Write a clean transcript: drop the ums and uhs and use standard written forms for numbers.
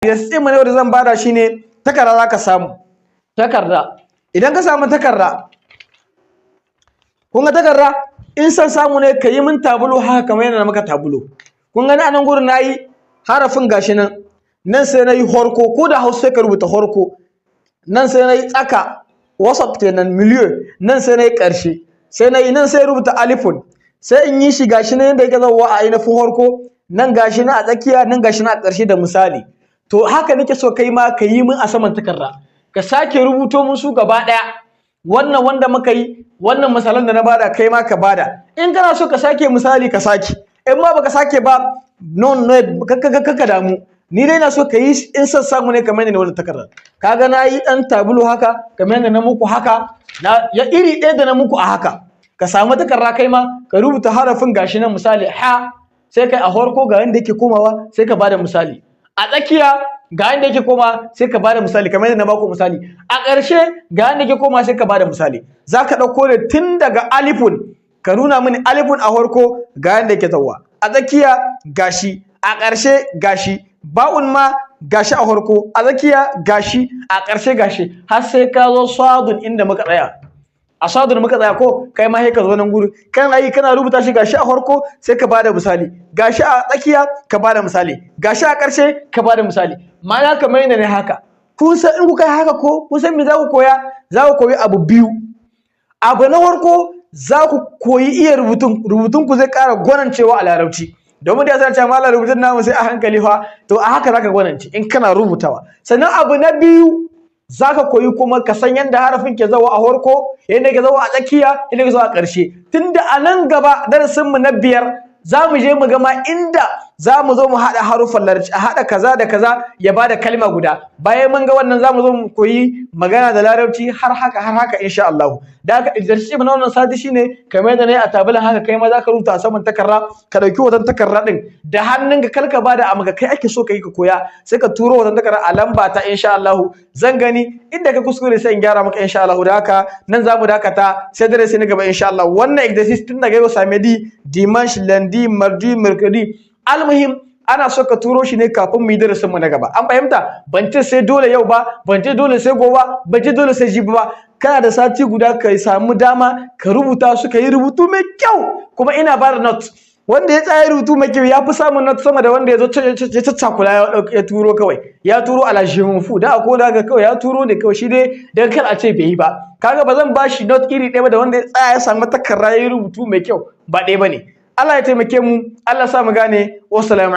Exercise mu ne wanda zan bada shine takarda zaka samu. Takarda. Idan ka samu takarda, kun ga takarda in san samu ne ka yi min tabulo haka kamar yadda na maka tabulo. Kun gani a nan gurin nayi harafin gashi nan. Nan sai nayi horko, ko da Hausa sai ka rubuta horko. Nan sai nayi tsaka, wasat kenan milieu. Nan sai nayi ƙarshe. Sai nayi nan sai rubuta alifun. Sai in yi shi gashi nan yadda yake zawowa a ainihin horko. Nan gashi nan a tsakiya, nan gashi nan a ƙarshe da misali. To haka nake so kai ma ka yi min a saman takarda. Ka sake rubuto mun su gaba ɗaya. Wannan wanda muka yi, wannan misalan da na bada kai ma ka bada. In kana so ka sake misali ka sake. In ma baka sake ba, no kaka damu. Ni dai na so ka yi in san samu ne kamar yadda wannan takarda. Kaga na yi ɗan tabulo haka, kamar yadda na muku haka, ya iri ɗaya da na muku a haka. Ka samu takarda kai ma, ka rubuta harafin gashi nan misali ha, sai kai a farko ga yanda yake komawa, sai ka bada misali. A tsakiya ga yanda yake koma sai ka bada misali kamar yadda na baku misali. A ƙarshe ga yanda yake koma sai ka bada misali. Zaka ɗauko ne tun daga alifun, ka nuna mini alifun a farko ga yanda yake zawwa. A tsakiya gashi, a ƙarshe gashi, ba'un ma gashi a farko, a tsakiya gashi, a ƙarshe gashi, har sai ka zo sadun inda muka tsaya. A sadun muka tsaya ko kai ma sai ka zo nan gurin. Kana rubuta shi gashi a farko sai ka bada misali. Gashi a tsakiya ka bada misali. Gashi a ƙarshe ka bada misali. Ma'ana kamar yadda ne haka. Kun san in kuka yi haka ko kun san me za ku koya? Za ku koyi abu biyu. Abu na farko za ku koyi iya rubutun. Rubutun ku zai ƙara gwanancewa a larabci. Domin da ya sanar cewa malam rubutun namu sai a hankali fa, to a haka zaka gwanance in kana rubutawa. Sannan abu na biyu zaka koyi kuma ka san yanda harafin ke zawo a farko, yanda ke zawo a tsakiya, yanda ke zawo a ƙarshe. Tunda a nan gaba darasin mu na 5 za mu je mu ga ma inda za mu zo mu haɗa haruffan larabci, a haɗa kaza da kaza ya bada kalma guda. Bayan mun ga wannan za mu zo mu koyi magana da larabci har haka insha Allah. Da haka exercise na wannan sati shine kamar yadda nayi a tabulan haka kai ma za ka rubuta a saman takarda, ka dauki hoton takarda din da hannunka kalka bada a maka kai ake so kai ka koya, sai ka turo hoton takarda a lamba ta insha Allah. Zan gani inda ka kuskure sai in gyara maka insha Allah. Da haka nan za mu dakata sai darasi na gaba insha Allah. Wannan exercise tun daga yau samedi, dimanche, lundi, mardi, mercredi, almuhim ana so ka turo shi ne kafin mu yi darasin mu na gaba. An fahimta? Ban ce sai dole yau ba, ban ce dole sai gobe ba, ban ce dole sai jibi ba. Kana da sati guda ka samu dama ka rubuta su, ka yi rubutu mai kyau. Kuma ina ba da note. Wanda ya tsaya rubutu mai kyau ya fi samun note sama da wanda ya zo ya caccakula ya turo kawai. Ya turo alashimin fu. Da akwai daga kawai ya turo ne kawai shi dai dan kar a ce bai yi ba. Kaga ba zan ba shi note iri ɗaya ba da wanda ya tsaya ya samu takarda ya yi rubutu mai kyau ba ɗaya ba ne. Allah ya taimake mu, Allah sa mu gane. Wassalamu